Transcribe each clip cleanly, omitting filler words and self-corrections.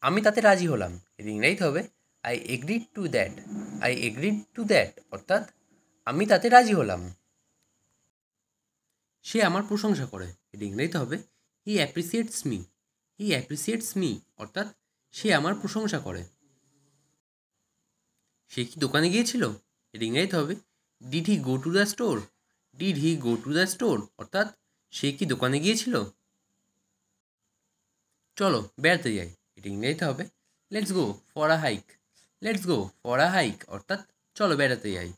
আমি তাতে রাজি হলাম, এর ইংরেজিতে হবে I agreed to that. I agreed to that অর্থাৎ আমি তাতে রাজি হলাম। সে আমার প্রশংসা করে, এর ইংরেজিতে হবে হি অ্যাপ্রিসিয়েটস মি। হি অ্যাপ্রিসিয়েটস মি অর্থাৎ সে আমার প্রশংসা করে। সে কি দোকানে গিয়েছিল, এর ইংরেজিতে হবে did he go to the store. Did he go to the store অর্থাৎ সে কি দোকানে গিয়েছিল। চলো বেড়াতে যাই, এটা ইংরেজিতে হবে let's go for a hike. Let's go for a hike অর্থাৎ চলো বেড়াতে যাই।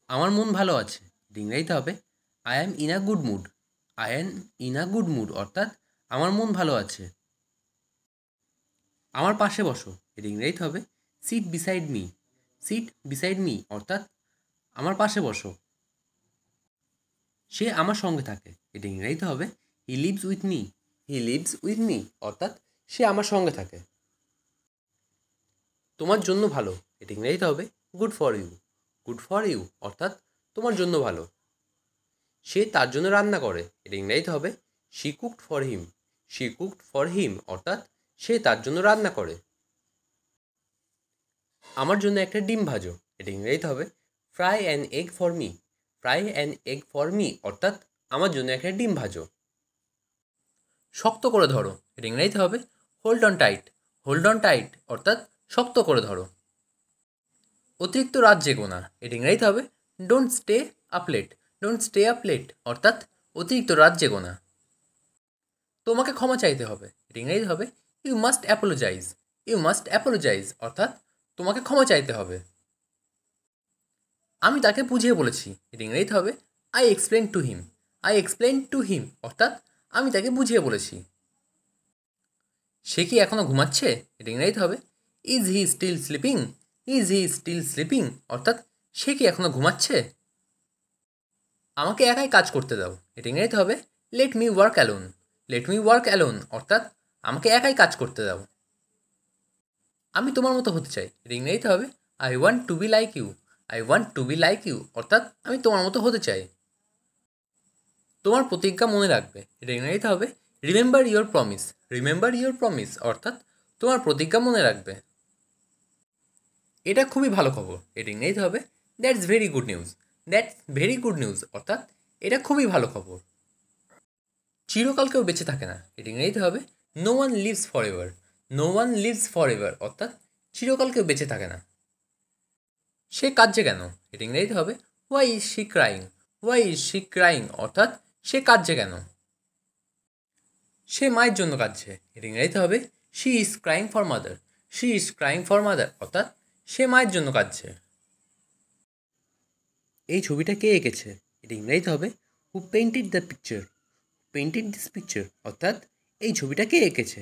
আমার মন ভালো আছে, এটা ইংরেজিতে হবে I am in a good mood. I am in a good mood অর্থাৎ আমার মন ভালো আছে। আমার পাশে বসো, এটা ইংরেজিতে হবে seat beside me. Seat beside me অর্থাৎ আমার পাশে বসো। সে আমার সঙ্গে থাকে, এটা ইংরেজিতে হবে he lives with me. He lives with me অর্থাৎ সে আমার সঙ্গে থাকে। তোমার জন্য ভালো, এটা ইংরেজিতে হবে good for you. Good for you অর্থাৎ তোমার জন্য ভালো। সে তার জন্য রান্না করে, এটা ইংরেজিতে হবে she cooked for him. She cooked for him অর্থাৎ সে তার জন্য রান্না করে। আমার জন্য একটা ডিম ভাজো, এটা ইংরেজিতে হবে fry an egg for me. Fry an egg for me অর্থাৎ আমার জন্য একটা ডিম ভাজো। শক্ত করে ধরো, এটা ইংরেজিতে হবে hold on tight. Hold on tight অর্থাৎ শক্ত করে ধরো। অতিরিক্ত রাত জেগো না, এটা ইংরেজিতে হবে don't stay up late. Don't stay up late অর্থাৎ অতিরিক্ত রাত জেগো না। তোমাকে ক্ষমা চাইতে হবে, এটা ইংরেজিতে হবে you must apologize. You must apologize অর্থাৎ তোমাকে ক্ষমা চাইতে হবে। আমি তাকে বুঝিয়ে বলেছি, এটা ইংরেজিতে হবে I explain to him. I explain to him অর্থাৎ আমি তাকে বুঝিয়ে বলেছি। সে কি এখনও ঘুমাচ্ছে, এটা ইংরেজিতে হবে is he still sleeping. Is he still sleeping অর্থাৎ সে কি এখনও ঘুমাচ্ছে। আমাকে একাই কাজ করতে দাও, এটা ইংরেজিতে হবে let me work alone. Let me work alone অর্থাৎ আমাকে একাই কাজ করতে দাও। আমি তোমার মতো হতে চাই, এটা ইংরেজিতে হবে I want to be like you. I want to be like you অর্থাৎ আমি তোমার মতো হতে চাই। তোমার প্রতিজ্ঞা মনে রাখবে, এটা ইংরেজিতে হবে remember your promise. Remember your promise অর্থাৎ তোমার প্রতিজ্ঞা মনে রাখবে। এটা খুবই ভালো খবর, এটা ইংরেজিতে হবে that's very good news. That's very good news অর্থাৎ এটা খুবই ভালো খবর। চিরকাল কেউ বেঁচে থাকে না, এটা ইংরেজিতে হবে no one lives forever. No one lives forever অর্থাৎ চিরকাল কেউ বেঁচে থাকে না। সে কাঁদছে কেন, এটা ইংরেজিতে হবে why is she crying. Why is she crying অর্থাৎ সে কাঁদছে কেন। সে মায়ের জন্য কাঁদছে, এটা ইংরেজিতে হবে she is crying for mother. She is crying for mother অর্থাৎ সে মায়ের জন্য কাঁদছে। এই ছবিটা কে এঁকেছে, এটা ইংরেজিতে হবে who painted the picture. Painted this picture অর্থাৎ এই ছবিটা কে এঁকেছে।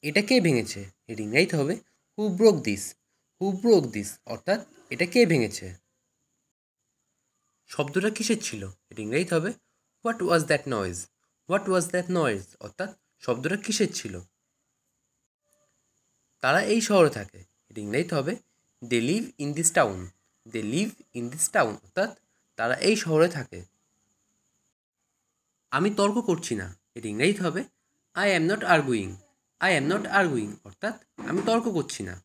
এটা কে ভেঙেছে, এটা ইংরেজিতে হবে who broke this. Who broke this অর্থাৎ এটা কে ভেঙেছে। শব্দটা কিসের ছিল, এটা ইংরেজিতে হবে what was that noise. What was that noise অর্থাৎ শব্দটা কিসের ছিল। তারা এই শহরে থাকে, এটা ইংরেজিতে হবে they live in this town. They live in this town অর্থাৎ তারা এই শহরে থাকে। আমি তর্ক করছি না, এটা ইংরেজিতে হবে I am not arguing. I am not arguing অর্থাৎ আমি তর্ক করছি না।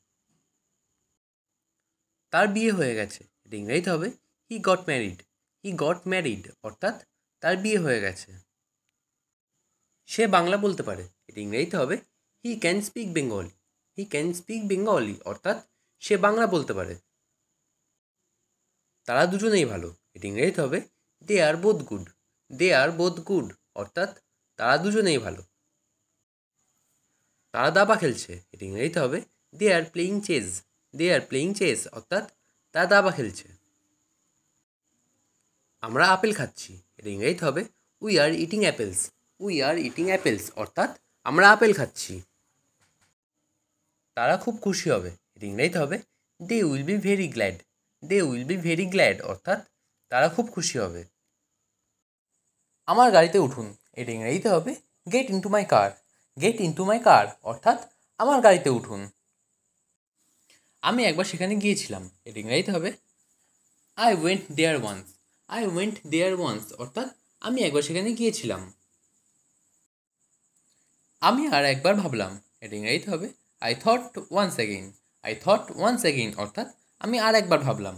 তার বিয়ে হয়ে গেছে, এটা ইংরেজিতে হবে he got married. He got married অর্থাৎ তার বিয়ে হয়ে গেছে। সে বাংলা বলতে পারে, এটা ইংরেজিতে হবে he can speak Bengali. He can speak Bengali অর্থাৎ সে বাংলা বলতে পারে। তারা দুজনেই ভালো, এটা ইংরেজিতে হবে they R both good. They R both good অর্থাৎ তারা দুজনেই ভালো। তারা দাবা খেলছে, এটা ইংরেজিতে হবে they are playing chess. They are playing chess অর্থাৎ তারা দাবা খেলছে। আমরা আপেল খাচ্ছি, এটা ইংরেজিতে হবে we are eating apples. We are eating apples অর্থাৎ আমরা আপেল খাচ্ছি। তারা খুব খুশি হবে, এটা ইংরেজিতে হবে they will be very glad. They will be very glad অর্থাৎ তারা খুব খুশি হবে। আমার গাড়িতে উঠুন, এটা ইংরেজিতে হবে get into my car. Get into my car অর্থাৎ আমার গাড়িতে উঠুন। আমি একবার সেখানে গিয়েছিলাম, এটা ইংরেজিতে হবে I went there once. I went there once অর্থাৎ আমি একবার সেখানে গিয়েছিলাম। আমি আর একবার ভাবলাম, এটা ইংরেজিতে হবে I thought once again. I thought once again অর্থাৎ আমি আর একবার ভাবলাম।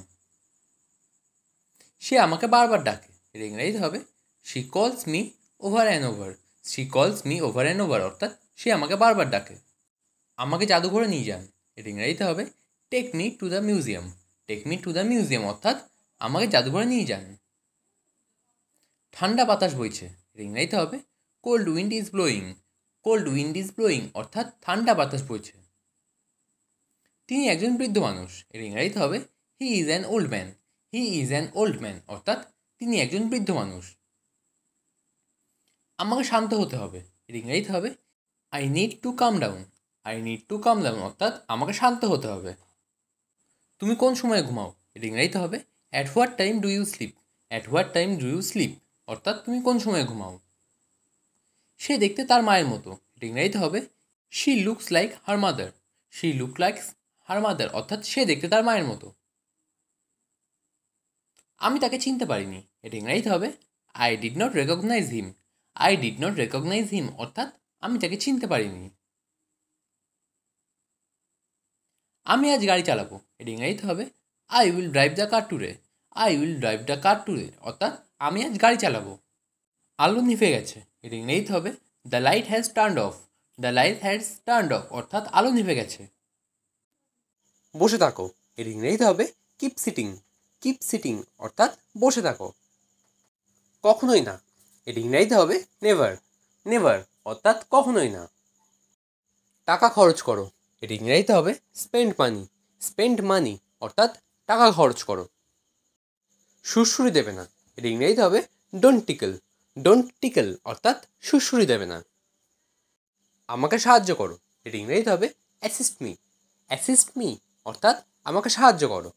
সে আমাকে বারবার ডাকে, এটা ইংরেজিতে হবে শি কলস me over and over. She কলস মি ওভার অ্যান্ড ওভার অর্থাৎ সে আমাকে বারবার ডাকে। আমাকে জাদুঘরে নিয়ে যান, এটা ইংরেজিতে হবে take me to the museum. Take me to the museum অর্থাৎ আমাকে জাদুঘরে নিয়ে যান। ঠান্ডা বাতাস বইছে, এটা ইংরেজিতে হবে cold wind is blowing. Cold wind is blowing অর্থাৎ ঠান্ডা বাতাস বইছে। তিনি একজন বৃদ্ধ মানুষ, এর ইংরেজিতে হবে he is an old man. He is an old man অর্থাৎ তিনি একজন বৃদ্ধ মানুষ। আমাকে শান্ত হতে হবে, এর ইংরেজিতে হবে I need to calm down. I need to calm down অর্থাৎ আমাকে শান্ত হতে হবে। তুমি কোন সময়ে ঘুমাও, এর ইংরেজিতে হবে at what time do you sleep. At what time do you sleep অর্থাৎ তুমি কোন সময়ে ঘুমাও। সে দেখতে তার মায়ের মতো, এর ইংরেজিতে হবে she looks like her mother. She look like her mother অর্থাৎ সে দেখতে তার মায়ের মতো। আমি তাকে চিনতে পারিনি, এটা ইংরেজিতে হবে I did not recognise him. I did not recognise him অর্থাৎ আমি তাকে চিনতে পারিনি। আমি আজ গাড়ি চালাবো, এটা ইংরেজিতে হবে I will drive the car today. I will drive the car today অর্থাৎ আমি আজ গাড়ি চালাবো। আলো নিভে গেছে, এটা ইংরেজিতে হবে the light has turned of. The light has turned of অর্থাৎ আলো নিভে গেছে। বসে থাকো, এর ইংরেজিতে হবে কিপ সিটিং। কিপ সিটিং অর্থাৎ বসে থাকো। কখনোই না, এর ইংরেজিতে হবে নেভার। নেভার অর্থাৎ কখনোই না। টাকা খরচ করো, এর ইংরেজিতে হবে স্পেন্ড মানি। স্পেন্ড মানি অর্থাৎ টাকা খরচ করো। সুড়সুড়ি দেবে না, এর ইংরেজিতে হবে ডোন্ট টিকল। ডোন্ট টিকল অর্থাৎ সুড়সুড়ি দেবে না। আমাকে সাহায্য করো, এর ইংরেজিতে হবে অ্যাসিস্ট মি। অ্যাসিস্ট মি অর্থাৎ আমাকে সাহায্য করো।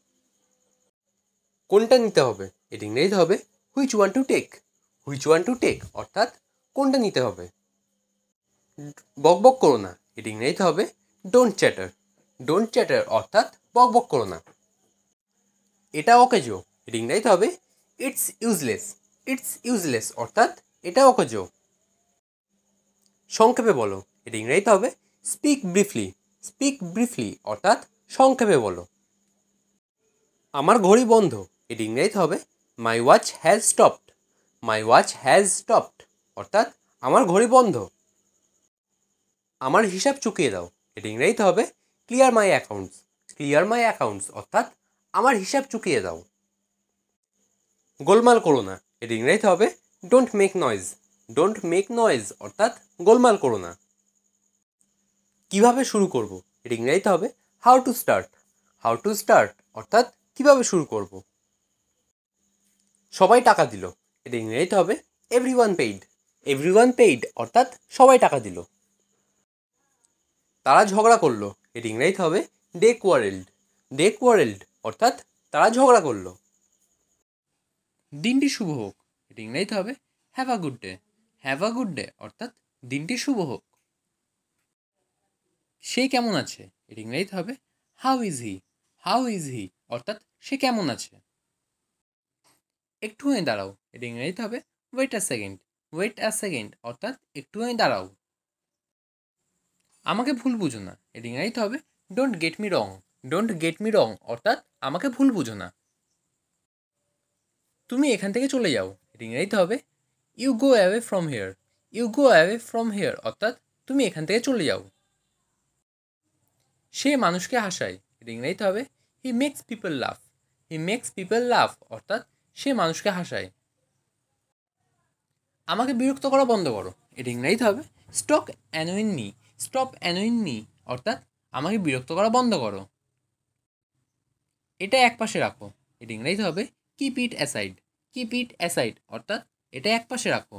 কোনটা নিতে হবে, এর ইংরেজিতে হবে which one to take. Which one to take অর্থাৎ কোনটা নিতে হবে। বকবক করো না, এর ইংরেজিতে হবে ডোন্ট চ্যাটার। ডোন্ট চ্যাটার অর্থাৎ বকবক করো না। এটা অকেজো, এর ইংরেজিতে হবে ইটস ইউজলেস। ইটস ইউজলেস অর্থাৎ এটা অকেজো। সংক্ষেপে বলো, এর ইংরেজিতে হবে স্পিক ব্রিফলি। স্পিক ব্রিফলি অর্থাৎ সংক্ষেপে বলো। আমার ঘড়ি বন্ধ, এর ইংরেজিতে হবে my watch has stopped. My watch has stopped অর্থাৎ আমার ঘড়ি বন্ধ। আমার হিসাব চুকিয়ে দাও, এর ইংরেজিতে হবে ক্লিয়ার মাই অ্যাকাউন্টস। ক্লিয়ার মাই অ্যাকাউন্টস অর্থাৎ আমার হিসাব চুকিয়ে দাও। গোলমাল করো না, এর ইংরেজিতে হবে don't make noise. Don't make noise অর্থাৎ গোলমাল করো না। কীভাবে শুরু করব, এর ইংরেজিতে হবে how to start. How to start অর্থাৎ কীভাবে শুরু করব। সবাই টাকা দিল, এর ইংরেজিতে হবে এভরিওয়ান পেইড। এভরিওয়ান পেইড অর্থাৎ সবাই টাকা দিল। তারা ঝগড়া করলো, এর ইংরেজিতে হবে দে কোয়ারেলড। দে কোয়ারেলড অর্থাৎ তারা ঝগড়া করলো। দিনটি শুভ হোক, এর ইংরেজিতে হবে have a good day. Have a good day অর্থাৎ দিনটি শুভ হোক। সে কেমন আছে, এর ইংরেজিতে হবে how is he. How is he অর্থাৎ সে কেমন আছে। একটুখানি দাঁড়াও, এর ইংরেজিতে হবে wait a second. Wait a second অর্থাৎ একটুখানি দাঁড়াও। আমাকে ভুল বুঝো না, এর ইংরেজিতে হবে don't get me wrong. Don't get me রং অর্থাৎ আমাকে ভুল বুঝো না। তুমি এখান থেকে চলে যাও, এর ইংরেজিতে হবে you go away from here. You go away from here অর্থাৎ তুমি এখান থেকে চলে যাও। সে মানুষকে হাসায়, এর ইংরেজিতে হবে হি মেক্স পিপল লাফ। হি মেক্স পিপল লাফ অর্থাৎ সে মানুষকে হাসায়। আমাকে বিরক্ত করা বন্ধ করো, এর ইংরেজিতে হবে stop annoying me. Stop annoying me অর্থাৎ আমাকে বিরক্ত করা বন্ধ করো। এটা এক পাশে রাখো, এর ইংরেজিতে হবে keep it aside. Keep it aside অর্থাৎ এটা এক পাশে রাখো।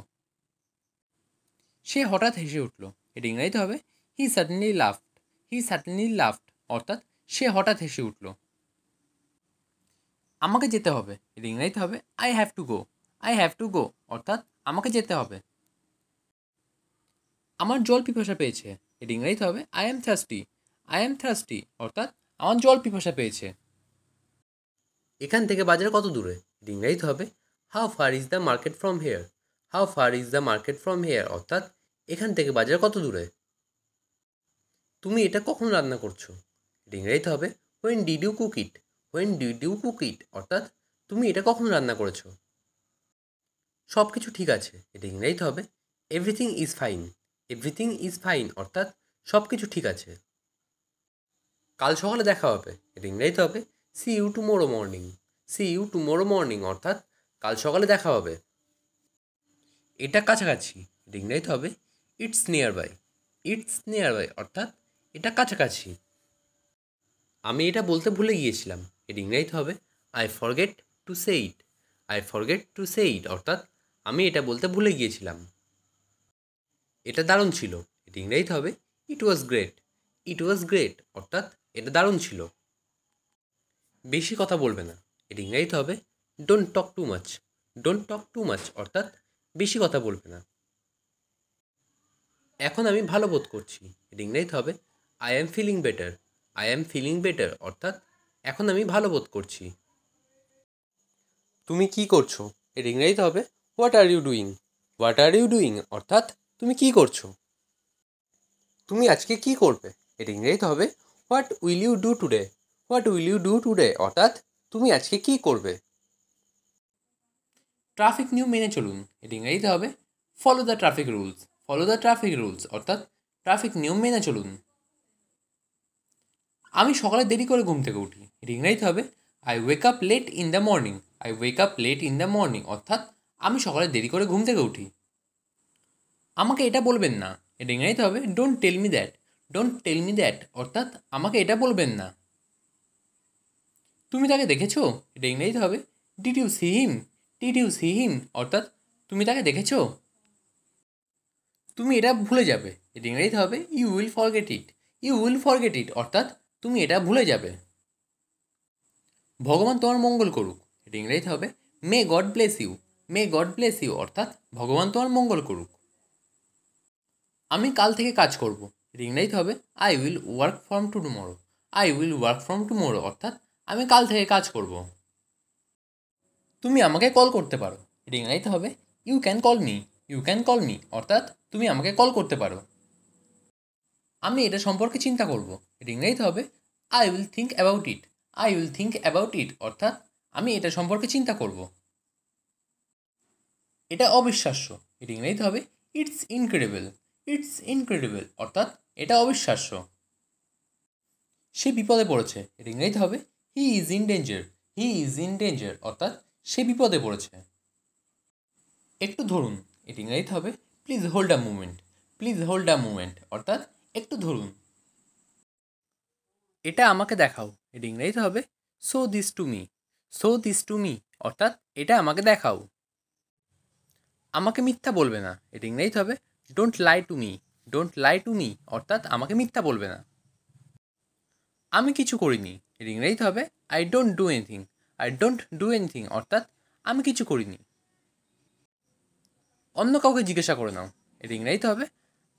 সে হঠাৎ হেসে উঠল, এর ইংরেজিতে হবে হি সাডেনলি লাফড। হি সাডেনলি লাফড অর্থাৎ সে হঠাৎ হেসে উঠল। আমাকে যেতে হবে, এর ইংরেজিতে হবে I have to go. I have to go অর্থাৎ আমাকে যেতে হবে। আমার জল পিপাসা পেয়েছে, এর ইংরেজিতে হবে I am thirsty. I am thirsty অর্থাৎ আমার জল পিপাসা পেয়েছে। এখান থেকে বাজার কত দূরে, এর ইংরেজিতে হবে how far is the market from here. How far is the market from here অর্থাৎ এখান থেকে বাজার কত দূরে। তুমি এটা কখন রান্না করছো? এটা ইংরেজিতে হবে when did you cook it. When did you cook it অর্থাৎ তুমি এটা কখন রান্না করেছো? সব কিছু ঠিক আছে, এটা ইংরেজিতে হবে everything is fine. Everything is fine অর্থাৎ সব কিছু ঠিক আছে। কাল সকালে দেখা হবে, এটা ইংরেজিতে হবে see you tomorrow morning. See you tomorrow morning অর্থাৎ কাল সকালে দেখা হবে। এটা কাছাকাছি, এটা ইংরেজিতে হবে it's nearby. It's nearby অর্থাৎ এটা কাছাকাছি। আমি এটা বলতে ভুলে গিয়েছিলাম, এটা ইংরেজিতে হবে I forget to say it. I forget to say it অর্থাৎ আমি এটা বলতে ভুলে গিয়েছিলাম। এটা দারুণ ছিল, এটা ইংরেজিতে হবে ইট was great. It was great অর্থাৎ এটা দারুণ ছিল। বেশি কথা বলবে না, এটা ইংরেজিতে হবে don't talk too much. Don't talk too much অর্থাৎ বেশি কথা বলবে না। এখন আমি ভালো বোধ করছি, এটা ইংরেজিতে হবে I am feeling better. I am feeling better অর্থাৎ এখন আমি ভালো বোধ করছি। তুমি কি করছো? এটা ইংরেজিতে হবে what are you doing. What are you doing অর্থাৎ তুমি কি করছো। তুমি আজকে কি করবে? এটা ইংরেজিতে হবে what will you do today. What will you do today অর্থাৎ তুমি আজকে কি করবে। ট্রাফিক নিয়ম মেনে চলুন, এটা ইংরেজিতে হবে follow the traffic rules. Follow the traffic rules অর্থাৎ ট্রাফিক নিয়ম মেনে চলুন। আমি সকালে দেরি করে ঘুম থেকে উঠি, এটা ইংরেজিতে হবে I wake up late in the morning. I wake up late in the morning অর্থাৎ আমি সকালে দেরি করে ঘুম থেকে উঠি। আমাকে এটা বলবেন না, এটা ইংরেজিতে হবে don't tell me that. Don't tell me that অর্থাৎ আমাকে এটা বলবেন না। তুমি তাকে দেখেছো? এটা ইংরেজিতে হবে did you see him. Did you see him অর্থাৎ তুমি তাকে দেখেছো। তুমি এটা ভুলে যাবে, এটা ইংরেজিতে হবে you will forget it. You will forget it অর্থাৎ তুমি এটা ভুলে যাবে। ভগবান তোমার মঙ্গল করুক, এটা ইংরেজিতে হবে may God bless you. May God bless you অর্থাৎ ভগবান তোমার মঙ্গল করুক। আমি কাল থেকে কাজ করব, এটা ইংরেজিতে হবে I will work from tomorrow. I will work from tomorrow অর্থাৎ আমি কাল থেকে কাজ করব। তুমি আমাকে কল করতে পারো, এটা ইংরেজিতে হবে you can call me. You can call me অর্থাৎ তুমি আমাকে কল করতে পারো। আমি এটা সম্পর্কে চিন্তা করব, এটা ইংরেজিতে হবে I will think about it. I will think about it অর্থাৎ আমি এটা সম্পর্কে চিন্তা করব। এটা অবিশ্বাস্য, এটা ইংরেজিতে হবে ইটস ইনক্রেডিবল। ইটস ইনক্রেডিবল অর্থাৎ এটা অবিশ্বাস্য। সে বিপদে পড়েছে, এটা ইংরেজিতে হবে he is in danger. He is in danger অর্থাৎ সে বিপদে পড়েছে। একটু ধরুন, এটা ইংরেজিতে হবে please hold a moment. Please hold a moment অর্থাৎ একটু ধরুন। এটা আমাকে দেখাও, এটা ইংরেজিতে হবে show this to me. Show this to me অর্থাৎ এটা আমাকে দেখাও। আমাকে মিথ্যা বলবে না, এটা ইংরেজিতে হবে don't lie to me. Don't lie to me অর্থাৎ আমাকে মিথ্যা বলবে না। আমি কিছু করিনি, এটা ইংরেজিতে হবে I don't do anything. I don't do anything অর্থাৎ আমি কিছু করিনি। অন্য কাউকে জিজ্ঞাসা করে নাও, এটা ইংরেজিতে হবে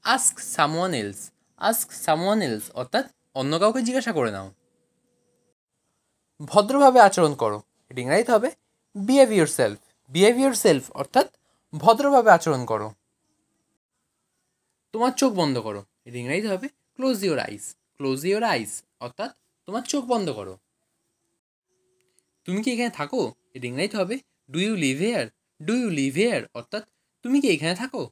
ask someone else. Ask someone else অর্থাৎ অন্য কাউকে জিজ্ঞাসা করে নাও। ভদ্রভাবে আচরণ করো, এটা ইংরেজিতে হবে behave your self. Behave your self অর্থাৎ ভদ্রভাবে আচরণ করো। তোমার চোখ বন্ধ করো, এটা ইংরেজিতে হবে close your eyes. Close your eyes অর্থাৎ তোমার চোখ বন্ধ করো। তুমি কি এখানে থাকো? এটা ইংরেজিতে হবে do you live here. Do you live here অর্থাৎ তুমি কি এখানে থাকো।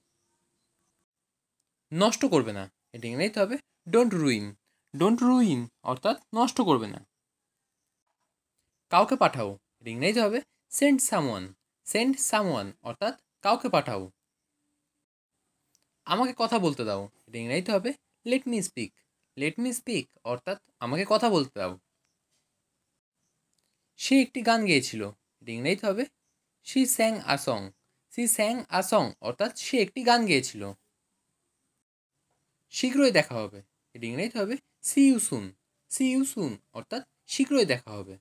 নষ্ট করবে না, এটা ইংরেজিতে হবে ডোন্ট রুইন। ডোন্ট রুইন অর্থাৎ নষ্ট করবে না। কাউকে পাঠাও, এটা ইংরেজিতে হবে সেন্ড সামওয়ান। সেন্ড সামওয়ান অর্থাৎ কাউকে পাঠাও। আমাকে কথা বলতে দাও, এটা ইংরেজিতে হবে let me speak. Let me speak অর্থাৎ আমাকে কথা বলতে দাও। সে একটি গান গেয়েছিল, এটা ইংরেজিতে হবে she স্যাং a song. She স্যাং a song অর্থাৎ সে একটি গান গেয়েছিল। শীঘ্রই দেখা হবে, এটা ইংরেজিতে হবে see you soon. See you soon অর্থাৎ শীঘ্রই দেখা হবে।